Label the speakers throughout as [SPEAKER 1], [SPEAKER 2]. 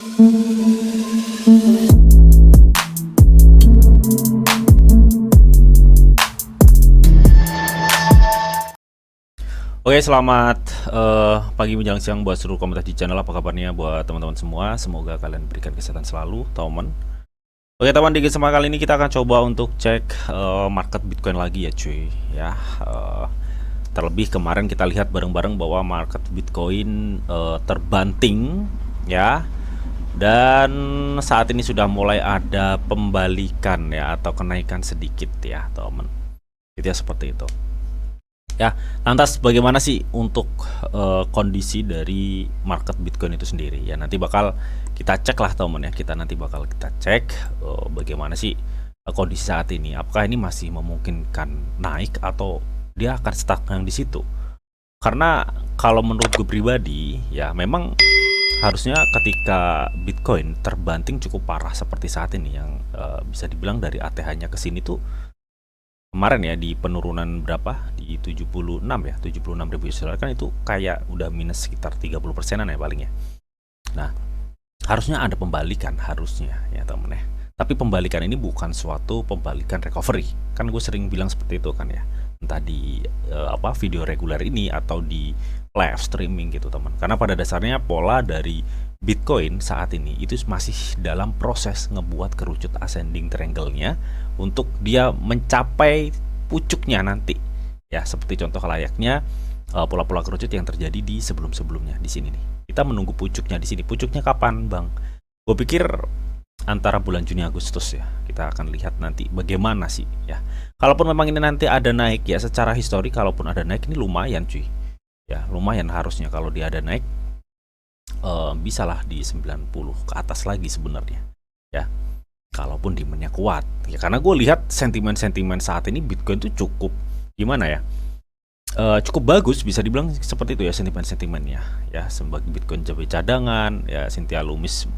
[SPEAKER 1] Oke, selamat pagi menjelang siang buat seluruh komunitas di channel. Apa kabarnya buat teman-teman semua? Semoga kalian berikan kesehatan selalu, teman. Oke, teman, di kesempatan kali ini kita akan coba untuk cek market Bitcoin lagi ya, cuy. Ya, terlebih kemarin kita lihat bareng-bareng bahwa market Bitcoin terbanting, ya. Dan saat ini sudah mulai ada pembalikan ya atau kenaikan sedikit ya, teman. Itu ya, seperti itu. Ya, lantas bagaimana sih untuk kondisi dari market Bitcoin itu sendiri? Ya, nanti bakal kita cek lah, teman ya. Kita nanti bakal kita cek bagaimana sih kondisi saat ini. Apakah ini masih memungkinkan naik atau dia akan stuck yang di situ? Karena kalau menurut gue pribadi, ya memang harusnya ketika Bitcoin terbanting cukup parah seperti saat ini yang bisa dibilang dari ATH-nya ke sini tuh kemarin ya di penurunan berapa di 76 ya 76.000 US dollar kan itu kayak udah minus sekitar 30%-an ya paling ya. Nah, harusnya ada pembalikan harusnya ya temen ya. Tapi pembalikan ini bukan suatu pembalikan recovery. Kan gue sering bilang seperti itu kan ya. Entah di video reguler ini atau di live streaming gitu teman. Karena pada dasarnya pola dari Bitcoin saat ini itu masih dalam proses ngebuat kerucut ascending triangle-nya untuk dia mencapai pucuknya nanti. Ya, seperti contoh layaknya pola-pola kerucut yang terjadi di sebelum-sebelumnya di sini nih. Kita menunggu pucuknya di sini. Pucuknya kapan, Bang? Gue pikir antara bulan Juni Agustus ya. Kita akan lihat nanti bagaimana sih ya. Kalaupun memang ini nanti ada naik ya, secara histori kalaupun ada naik ini lumayan cuy. Ya, lumayan harusnya kalau dia ada naik bisalah di 90 ke atas lagi sebenarnya ya, kalaupun demandnya kuat ya, karena gue lihat sentimen-sentimen saat ini Bitcoin tuh cukup gimana ya, cukup bagus bisa dibilang seperti itu ya sentimen-sentimennya ya. Sebagai Bitcoin sebagai cadangan ya, Cynthia Lummis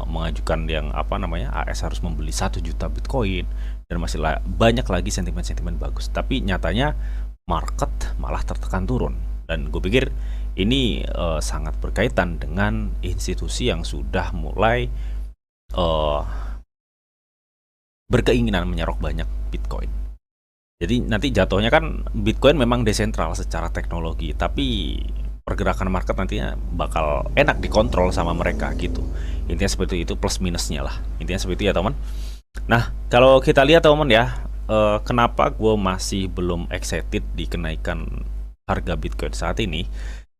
[SPEAKER 1] mengajukan yang apa namanya AS harus membeli 1 juta Bitcoin dan masih banyak lagi sentimen-sentimen bagus, tapi nyatanya market malah tertekan turun. Dan gue pikir ini sangat berkaitan dengan institusi yang sudah mulai berkeinginan menyerok banyak Bitcoin. Jadi nanti jatuhnya kan Bitcoin memang desentral secara teknologi, tapi pergerakan market nantinya bakal enak dikontrol sama mereka gitu. Intinya seperti itu, plus minusnya lah. Intinya seperti itu ya teman. Nah, kalau kita lihat teman ya, kenapa gue masih belum excited di kenaikan harga Bitcoin saat ini?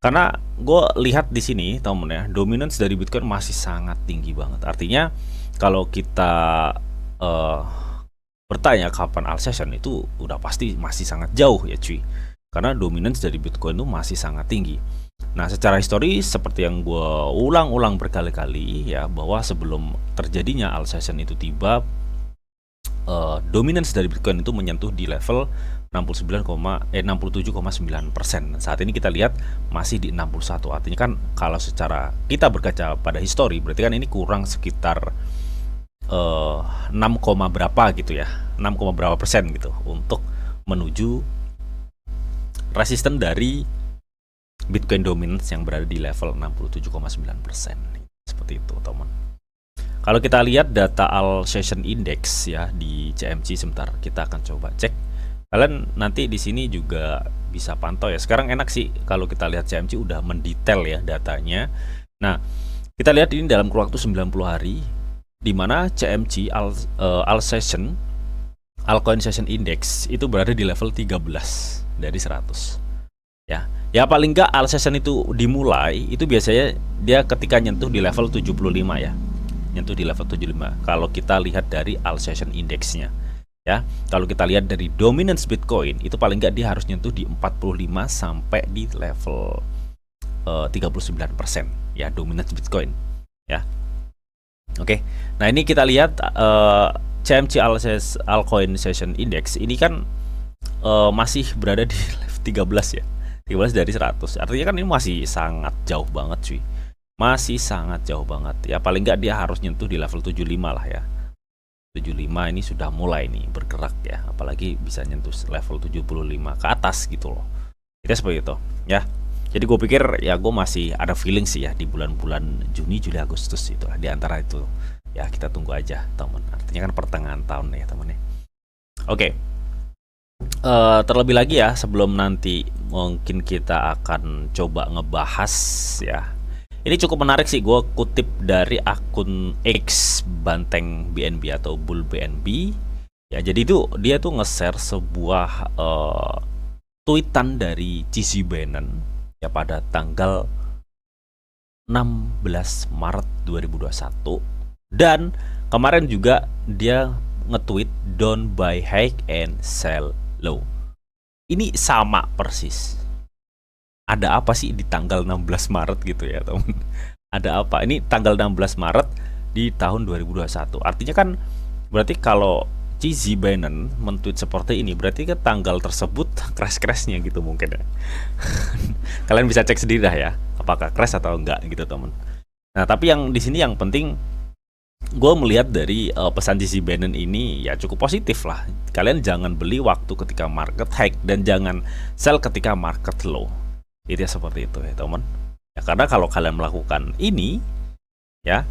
[SPEAKER 1] Karena gue lihat di sini teman ya, dominance dari Bitcoin masih sangat tinggi banget. Artinya kalau kita bertanya kapan Alsatian itu udah pasti masih sangat jauh ya cuy. Karena dominance dari Bitcoin itu masih sangat tinggi. Nah, secara historis seperti yang gue ulang-ulang berkali-kali ya, bahwa sebelum terjadinya Alsatian itu tiba, dominance dari Bitcoin itu menyentuh di level 67,9%. Saat ini kita lihat masih di 61. Artinya kan kalau secara kita berkaca pada histori, berarti kan ini kurang sekitar 6, berapa gitu ya, 6, berapa persen gitu untuk menuju resisten dari Bitcoin dominance yang berada di level 67,9%. Seperti itu teman. Kalau kita lihat data Alsatian Index ya di CMC, sebentar kita akan coba cek. Kalian nanti di sini juga bisa pantau ya. Sekarang enak sih kalau kita lihat CMC udah mendetail ya datanya. Nah, kita lihat ini dalam kurun waktu 90 hari di mana CMC Alsatian Altcoin Session Index itu berada di level 13 dari 100. Ya. Ya paling enggak Alsatian itu dimulai itu biasanya dia ketika nyentuh di level 75 ya. Nyentuh di level 75. Kalau kita lihat dari Alsatian Index-nya. Ya, kalau kita lihat dari dominance Bitcoin itu paling nggak dia harus nyentuh di 45 sampai di level 39% ya dominance Bitcoin ya. Oke. Nah, ini kita lihat CMC Altcoin Session Index ini kan masih berada di level 13 ya. 13 dari 100. Artinya kan ini masih sangat jauh banget cuy. Masih sangat jauh banget. Ya paling nggak dia harus nyentuh di level 75 lah ya. 75 ini sudah mulai nih bergerak ya, apalagi bisa nyentuh level 75 ke atas gitu loh. Itu seperti itu ya. Jadi gue pikir ya gue masih ada feeling sih ya di bulan-bulan Juni, Juli, Agustus itu di antara itu. Ya kita tunggu aja teman. Artinya kan pertengahan tahun ya teman ya. Oke. Terlebih lagi ya sebelum nanti mungkin kita akan coba ngebahas ya. Ini cukup menarik sih, gue kutip dari akun X Banteng BNB atau Bull BNB. Ya jadi itu dia tuh nge-share sebuah tweetan dari CZ Bannon ya pada tanggal 16 Maret 2021, dan kemarin juga dia nge-tweet don't buy high and sell low. Ini sama persis. Ada apa sih di tanggal 16 Maret gitu ya teman? Ada apa? Ini tanggal 16 Maret di tahun 2021. Artinya kan berarti kalau CZ Bannon men-tweet seperti ini berarti ke tanggal tersebut crash-crashnya gitu mungkin ya. Kalian bisa cek sendiri dah ya, apakah crash atau enggak gitu teman. Nah tapi yang di sini yang penting gue melihat dari pesan CZ Bannon ini ya cukup positif lah. Kalian jangan beli waktu ketika market high dan jangan sell ketika market low. Itu ya seperti itu ya teman. Ya karena kalau kalian melakukan ini ya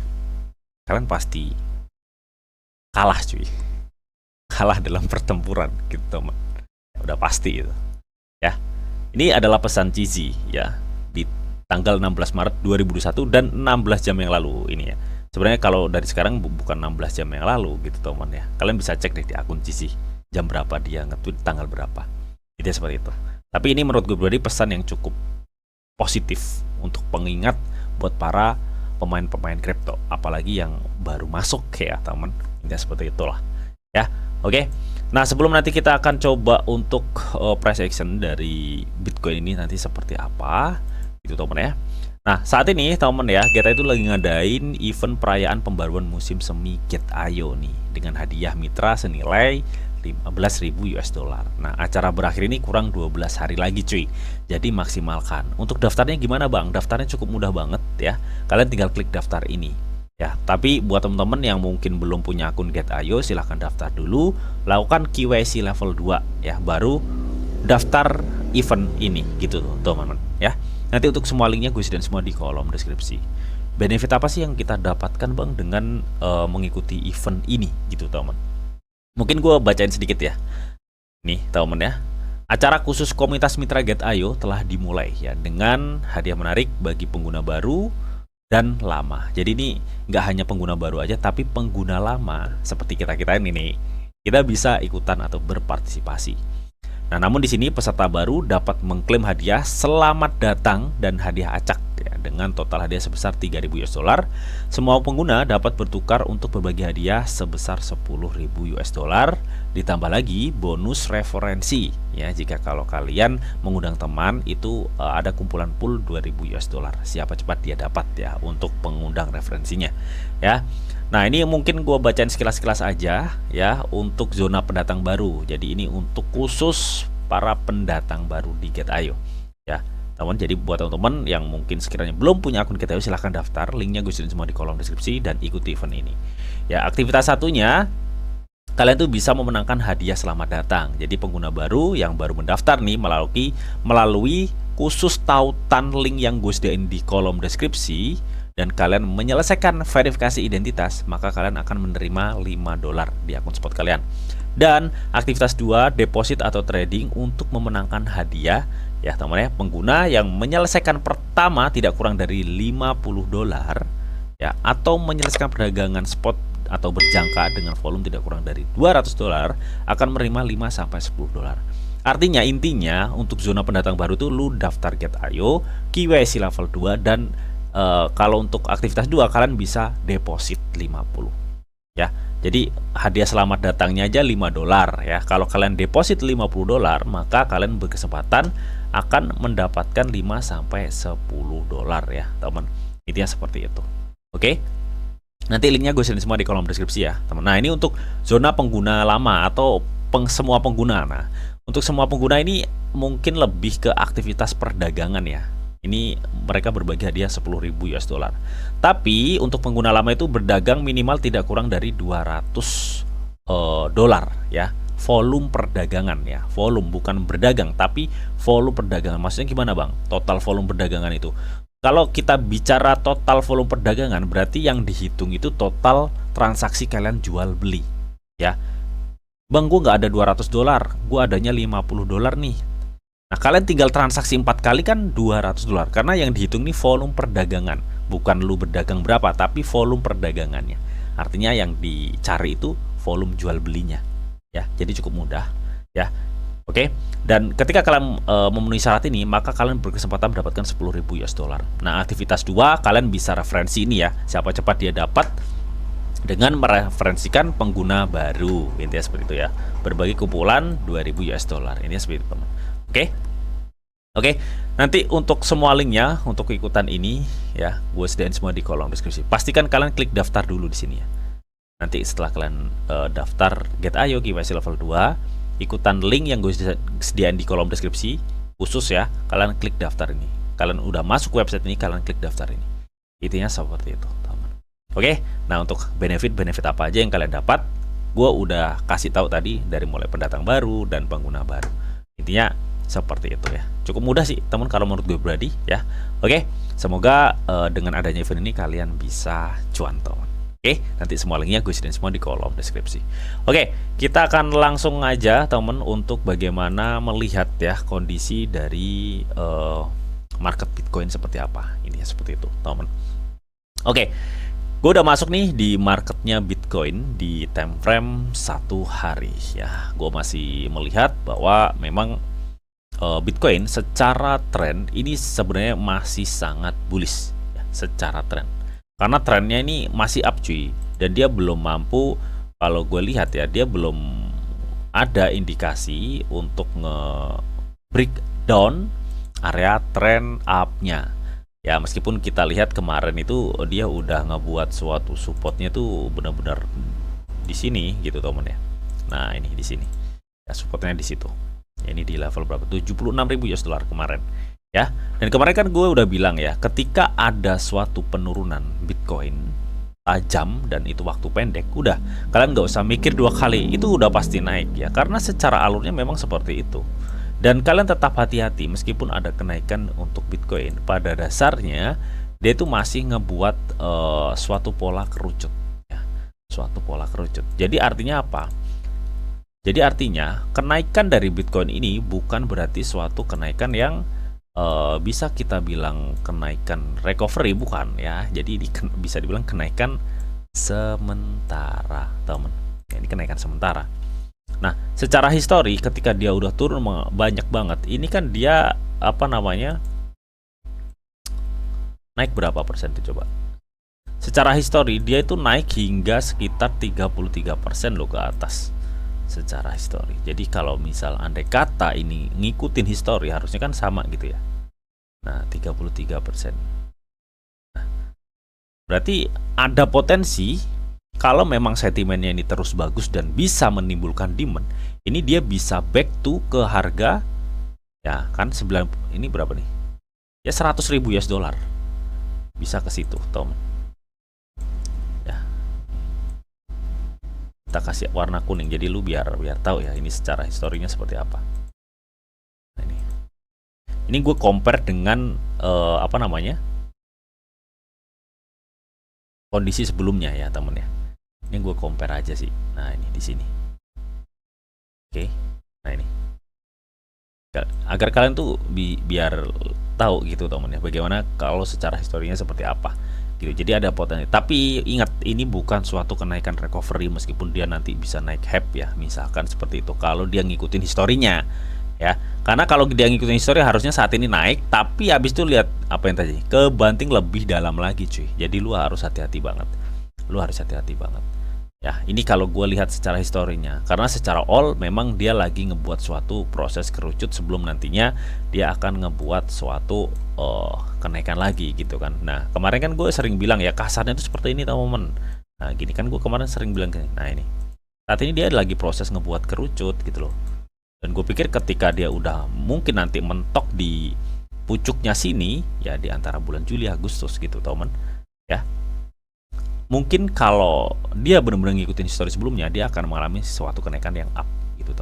[SPEAKER 1] kalian pasti kalah cuy. Kalah dalam pertempuran gitu teman. Udah pasti itu ya. Ini adalah pesan CZ ya di tanggal 16 Maret 2021 dan 16 jam yang lalu ini ya. Sebenarnya kalau dari sekarang bukan 16 jam yang lalu gitu teman ya. Kalian bisa cek deh di akun CZ jam berapa dia nge-tweet, tanggal berapa. Itu seperti itu. Tapi ini menurut gue pribadi pesan yang cukup positif untuk pengingat buat para pemain-pemain kripto, apalagi yang baru masuk ya teman. Ini seperti itulah ya. Oke. Nah, sebelum nanti kita akan coba untuk price action dari Bitcoin ini nanti seperti apa, itu teman ya. Nah, saat ini teman ya, kita itu lagi ngadain event perayaan pembaruan musim semi Get.io nih dengan hadiah mitra senilai 15.000 US dollar. Nah, acara berakhir ini kurang 12 hari lagi cuy. Jadi maksimalkan. Untuk daftarnya gimana bang? Daftarnya cukup mudah banget ya. Kalian tinggal klik daftar ini. Ya, tapi buat teman-teman yang mungkin belum punya akun Get.io, silahkan daftar dulu, lakukan KYC level 2 ya, baru daftar event ini gitu teman-teman ya. Nanti untuk semua linknya gue sediain semua di kolom deskripsi. Benefit apa sih yang kita dapatkan bang dengan mengikuti event ini gitu teman? Mungkin gue bacain sedikit ya. Nih teman ya. Acara khusus komunitas mitra Get.io telah dimulai ya dengan hadiah menarik bagi pengguna baru dan lama. Jadi ini nggak hanya pengguna baru aja, tapi pengguna lama seperti kita ini nih, kita bisa ikutan atau berpartisipasi. Nah, namun di sini peserta baru dapat mengklaim hadiah selamat datang dan hadiah acak ya, dengan total hadiah sebesar 3.000 US dollar. Semua pengguna dapat bertukar untuk berbagi hadiah sebesar 10.000 US dollar. Ditambah lagi bonus referensi ya, jika kalau kalian mengundang teman itu ada kumpulan pool 2.000 US dollar. Siapa cepat dia dapat ya untuk pengundang referensinya ya. Nah, ini mungkin gue bacain sekilas-sekilas aja ya untuk zona pendatang baru. Jadi ini untuk khusus para pendatang baru di Get.io ya teman. Jadi buat teman-teman yang mungkin sekiranya belum punya akun Get.io, silahkan daftar. Linknya gue sediain semua di kolom deskripsi dan ikuti event ini ya. Aktivitas satunya, kalian tuh bisa memenangkan hadiah selamat datang. Jadi pengguna baru yang baru mendaftar nih melalui khusus tautan link yang gue sediain di kolom deskripsi dan kalian menyelesaikan verifikasi identitas, maka kalian akan menerima 5 dolar di akun spot kalian. Dan aktivitas 2, deposit atau trading untuk memenangkan hadiah ya teman ya. Pengguna yang menyelesaikan pertama tidak kurang dari 50 dolar ya, atau menyelesaikan perdagangan spot atau berjangka dengan volume tidak kurang dari 200 dolar akan menerima 5 sampai 10 dolar. Artinya intinya untuk zona pendatang baru tuh lu daftar Get.io, KYC level 2 dan kalau untuk aktivitas 2 kalian bisa deposit 50 ya. Jadi hadiah selamat datangnya aja 5 dolar ya. Kalau kalian deposit 50 dolar, maka kalian berkesempatan akan mendapatkan 5 sampai 10 dolar ya, teman. Intinya seperti itu. Oke. Nanti linknya gue sediain semua di kolom deskripsi ya, teman. Nah, ini untuk zona pengguna lama atau semua pengguna. Nah, untuk semua pengguna ini mungkin lebih ke aktivitas perdagangan ya. Ini mereka berbagi hadiah 10.000 US dollar. Tapi untuk pengguna lama itu berdagang minimal tidak kurang dari 200 dolar ya. volume perdagangan ya. Volume, bukan berdagang, tapi volume perdagangan. Maksudnya gimana Bang? Total volume perdagangan itu. Kalau kita bicara total volume perdagangan, berarti yang dihitung itu total transaksi kalian jual beli ya. Bang, gue nggak ada 200 dolar, gue adanya 50 dolar nih. Nah, kalian tinggal transaksi 4 kali kan 200 dolar. Karena yang dihitung nih volume perdagangan. Bukan lu berdagang berapa, tapi volume perdagangannya. Artinya yang dicari itu volume jual belinya. Ya, jadi cukup mudah ya. Oke. Dan ketika kalian memenuhi syarat ini, maka kalian berkesempatan mendapatkan 10.000 US dollar. Nah, aktivitas 2 kalian bisa referensi ini ya. Siapa cepat dia dapat dengan mereferensikan pengguna baru. Intinya seperti itu ya. Berbagi kumpulan 2.000 US dollar. Ini seperti itu, teman. Oke. Oke, nanti untuk semua linknya untuk ikutan ini ya, gue sediain semua di kolom deskripsi. Pastikan kalian klik daftar dulu di sini ya. Nanti setelah kalian daftar Get.io KYC level 2, ikutan link yang gue sediain di kolom deskripsi khusus ya, kalian klik daftar ini. Kalian udah masuk website ini, kalian klik daftar ini. Intinya seperti itu, teman. Oke, nah untuk benefit apa aja yang kalian dapat, gue udah kasih tahu tadi dari mulai pendatang baru dan pengguna baru. Intinya seperti itu ya. Cukup mudah sih teman kalau menurut gue pribadi ya. Oke, semoga dengan adanya event ini kalian bisa cuan teman. Oke, nanti semua linknya gue sediain semua di kolom deskripsi. Oke, kita akan langsung aja teman untuk bagaimana melihat ya kondisi dari market Bitcoin seperti apa. Ini ya seperti itu teman. Oke, gue udah masuk nih di marketnya Bitcoin di time frame 1 hari ya. Gue masih melihat bahwa memang Bitcoin secara tren ini sebenarnya masih sangat bullish ya, secara tren. Karena trennya ini masih up cuy, dan dia belum mampu, kalau gue lihat ya, dia belum ada indikasi untuk nge-breakdown area trend up-nya. Ya meskipun kita lihat kemarin itu dia udah ngebuat suatu supportnya tuh benar-benar di sini gitu teman ya. Nah ini di sini ya, supportnya di situ. Ya, ini di level berapa? 76.000 US dollar kemarin ya. Dan kemarin kan gue udah bilang ya, ketika ada suatu penurunan Bitcoin tajam dan itu waktu pendek, udah kalian nggak usah mikir 2 kali, itu udah pasti naik ya, karena secara alurnya memang seperti itu. Dan kalian tetap hati-hati meskipun ada kenaikan untuk Bitcoin, pada dasarnya dia itu masih ngebuat suatu pola kerucut ya, suatu pola kerucut. Jadi artinya apa? Jadi artinya kenaikan dari Bitcoin ini bukan berarti suatu kenaikan yang bisa kita bilang kenaikan recovery, bukan ya. Jadi ini bisa dibilang kenaikan sementara teman ya, ini kenaikan sementara. Nah secara histori ketika dia udah turun banyak banget, ini kan dia apa namanya, naik berapa persen tuh coba. Secara histori dia itu naik hingga sekitar 33% loh ke atas secara histori. Jadi kalau misal andai kata ini ngikutin histori, harusnya kan sama gitu ya. Nah 33%. Nah, berarti ada potensi kalau memang sentimennya ini terus bagus dan bisa menimbulkan demand, ini dia bisa back to ke harga ya kan 9, ini berapa nih? Ya 100.000 US dollar. Bisa ke situ, teman. Kita kasih warna kuning jadi lu biar tahu ya ini secara historinya seperti apa. Nah, ini gue compare dengan apa namanya, kondisi sebelumnya ya temen ya. Ini gue compare aja sih. Nah ini di sini. Oke. Nah ini agar kalian tuh biar tahu gitu temen ya, bagaimana kalau secara historinya seperti apa gitu. Jadi ada potensi, tapi ingat ini bukan suatu kenaikan recovery meskipun dia nanti bisa naik hype ya, misalkan seperti itu kalau dia ngikutin historinya ya. Karena kalau dia ngikutin histori harusnya saat ini naik, tapi habis itu lihat apa yang tadi, kebanting lebih dalam lagi cuy. Jadi lu harus hati-hati banget, lu harus hati-hati banget ya. Ini kalau gue lihat secara historinya, karena secara all memang dia lagi ngebuat suatu proses kerucut sebelum nantinya dia akan ngebuat suatu kenaikan lagi gitu kan. Nah kemarin kan gue sering bilang ya, kasarnya itu seperti ini teman-teman. Nah gini kan gue kemarin sering bilang gini. Nah ini saat ini dia lagi proses ngebuat kerucut gitu loh. Dan gue pikir ketika dia udah mungkin nanti mentok di pucuknya sini ya, di antara bulan Juli Agustus gitu teman ya, mungkin kalau dia benar-benar ngikutin histori sebelumnya, dia akan mengalami suatu kenaikan yang up gitu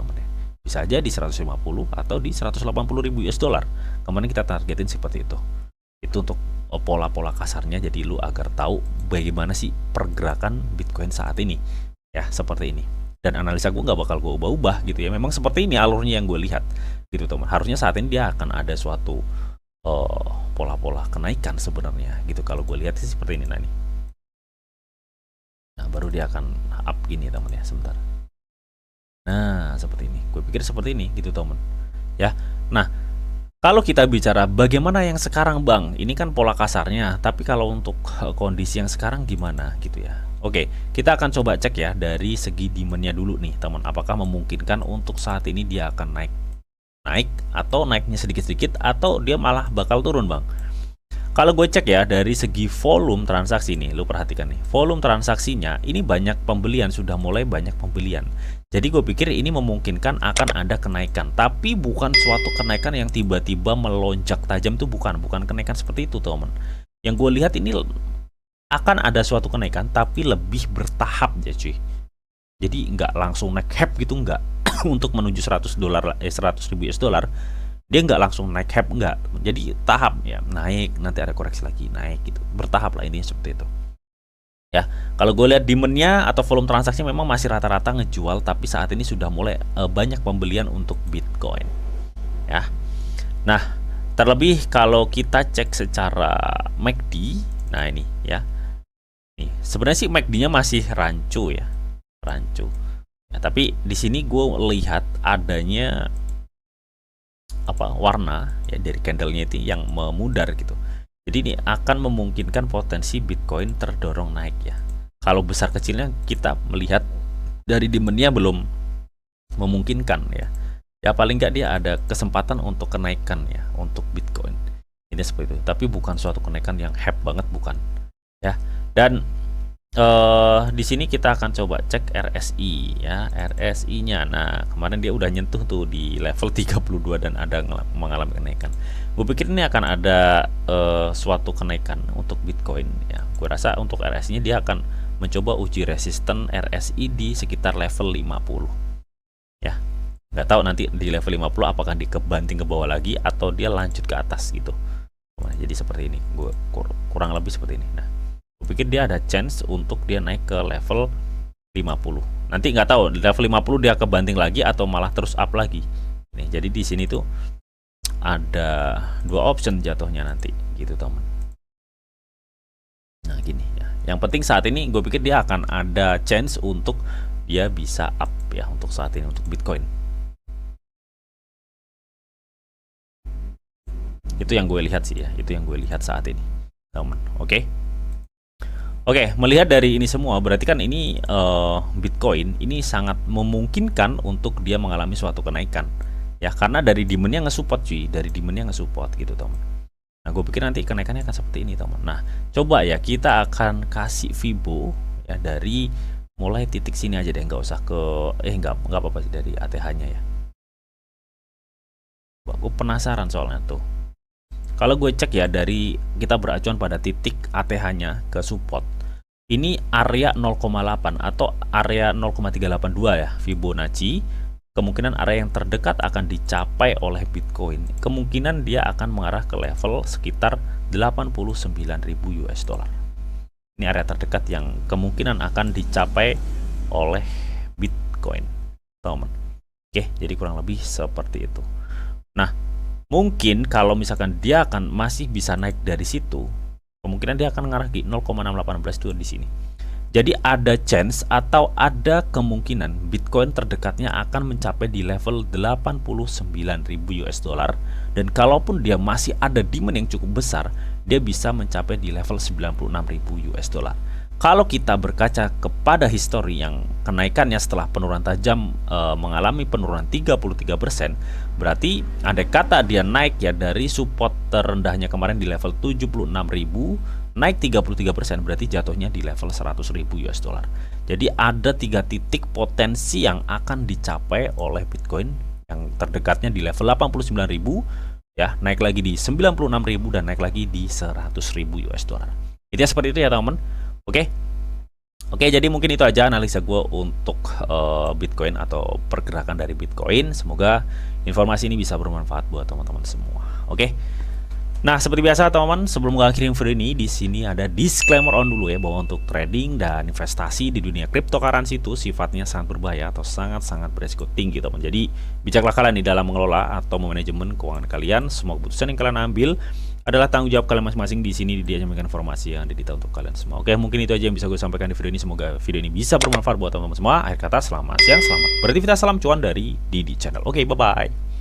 [SPEAKER 1] bisa aja di 150 atau di 180.000 US dollar. Kemarin kita targetin seperti itu. Itu untuk pola-pola kasarnya, jadi lu agar tahu bagaimana sih pergerakan Bitcoin saat ini. Ya, seperti ini. Dan analisa gue nggak bakal gue ubah-ubah gitu ya. Memang seperti ini alurnya yang gue lihat gitu teman. Harusnya saat ini dia akan ada suatu pola-pola kenaikan sebenarnya gitu. Kalau gue lihat sih seperti ini nih. Nah, baru dia akan up gini teman ya, sebentar. Nah, seperti ini. Gue pikir seperti ini gitu teman. Ya. Nah, kalau kita bicara bagaimana yang sekarang Bang, ini kan pola kasarnya, tapi kalau untuk kondisi yang sekarang gimana gitu ya. Oke, kita akan coba cek ya dari segi demand-nya dulu nih teman. Apakah memungkinkan untuk saat ini dia akan naik atau naiknya sedikit-sedikit atau dia malah bakal turun Bang. Kalau gue cek ya dari segi volume transaksi nih, lu perhatikan nih, volume transaksinya ini banyak pembelian, sudah mulai banyak pembelian. Jadi gue pikir ini memungkinkan akan ada kenaikan, tapi bukan suatu kenaikan yang tiba-tiba melonjak tajam, tuh bukan kenaikan seperti itu teman. Yang gue lihat ini akan ada suatu kenaikan, tapi lebih bertahap ya cuy. Jadi nggak langsung naik hype gitu, nggak untuk menuju 100.000 US dollar. Dia nggak langsung naik hype, nggak. Jadi tahap ya, naik, nanti ada koreksi lagi, naik gitu, bertahap lah, ini seperti itu ya. Kalau gue lihat demand-nya atau volume transaksi memang masih rata-rata ngejual, tapi saat ini sudah mulai banyak pembelian untuk Bitcoin ya. Nah, terlebih kalau kita cek secara MACD, nah ini ya, nih sebenarnya sih MACD-nya masih rancu ya, tapi di sini gue lihat adanya warna ya dari candlenya itu yang memudar gitu. Jadi ini akan memungkinkan potensi Bitcoin terdorong naik ya. Kalau besar kecilnya kita melihat dari demand-nya belum memungkinkan ya. Ya paling nggak dia ada kesempatan untuk kenaikan ya untuk Bitcoin. Ini seperti itu. Tapi bukan suatu kenaikan yang hype banget, bukan ya. Dan di sini kita akan coba cek RSI ya, RSI-nya. Nah, kemarin dia udah nyentuh tuh di level 32 dan ada mengalami kenaikan. Gue pikir ini akan ada suatu kenaikan untuk Bitcoin ya. Gue rasa untuk RSI-nya dia akan mencoba uji resisten RSI di sekitar level 50. Ya. Nggak tahu nanti di level 50 apakah dikebanting ke bawah lagi atau dia lanjut ke atas gitu. Nah, jadi seperti ini. Gue kurang lebih seperti ini. Nah, gue pikir dia ada chance untuk dia naik ke level 50. Nanti nggak tahu di level 50 dia kebanting lagi atau malah terus up lagi. Nih, jadi di sini tuh ada dua option jatuhnya nanti gitu teman. Nah gini ya. Yang penting saat ini gue pikir dia akan ada chance untuk dia bisa up ya untuk saat ini untuk Bitcoin. Itu yang gue lihat sih ya. Itu yang gue lihat saat ini teman. Oke. Oke, melihat dari ini semua berarti kan ini Bitcoin ini sangat memungkinkan untuk dia mengalami suatu kenaikan ya, karena dari demand-nya nge-support cuy, dari demand-nya nge-support gitu teman. Nah, gue pikir nanti kenaikannya akan seperti ini teman. Nah, coba ya kita akan kasih Fibo ya dari mulai titik sini aja deh, nggak usah ke nggak apa-apa sih dari ATH-nya ya. Gue penasaran soalnya tuh. Kalau gue cek ya dari kita beracuan pada titik ATH-nya ke support, ini area 0,8 atau area 0,382 ya Fibonacci. Kemungkinan area yang terdekat akan dicapai oleh Bitcoin. Kemungkinan dia akan mengarah ke level sekitar 89.000 US dollar. Ini area terdekat yang kemungkinan akan dicapai oleh Bitcoin, teman. Oke, jadi kurang lebih seperti itu. Nah, mungkin kalau misalkan dia akan masih bisa naik dari situ, kemungkinan dia akan mengarah di 0,618 di sini. Jadi ada chance atau ada kemungkinan Bitcoin terdekatnya akan mencapai di level 89.000 US dollar, dan kalaupun dia masih ada demand yang cukup besar, dia bisa mencapai di level 96.000 US dollar. Kalau kita berkaca kepada histori yang kenaikannya setelah penurunan tajam mengalami penurunan 33%, berarti andai kata dia naik ya dari support terendahnya kemarin di level 76.000, naik 33%, berarti jatuhnya di level 100.000 US dollar. Jadi ada 3 titik potensi yang akan dicapai oleh Bitcoin, yang terdekatnya di level 89.000 ya, naik lagi di 96.000 dan naik lagi di 100.000 US dollar. Itu ya, seperti itu ya teman-teman. Oke. Oke, jadi mungkin itu aja analisa gue untuk Bitcoin atau pergerakan dari Bitcoin. Semoga informasi ini bisa bermanfaat buat teman-teman semua. Oke. Nah, seperti biasa teman-teman, sebelum mengakhiri video ini, di sini ada disclaimer on dulu ya, bahwa untuk trading dan investasi di dunia cryptocurrency itu sifatnya sangat berbahaya atau sangat-sangat beresiko tinggi teman. Jadi, bijaklah kalian di dalam mengelola atau memanajemen keuangan kalian. Semua keputusan yang kalian ambil adalah tanggung jawab kalian masing-masing. Di sini dia menyampaikan informasi yang didita untuk kalian semua. Oke, mungkin itu aja yang bisa gue sampaikan di video ini. Semoga video ini bisa bermanfaat buat teman-teman semua. Akhir kata, selamat siang, selamat beraktivitas, salam cuan dari Didi Channel. Oke, bye-bye.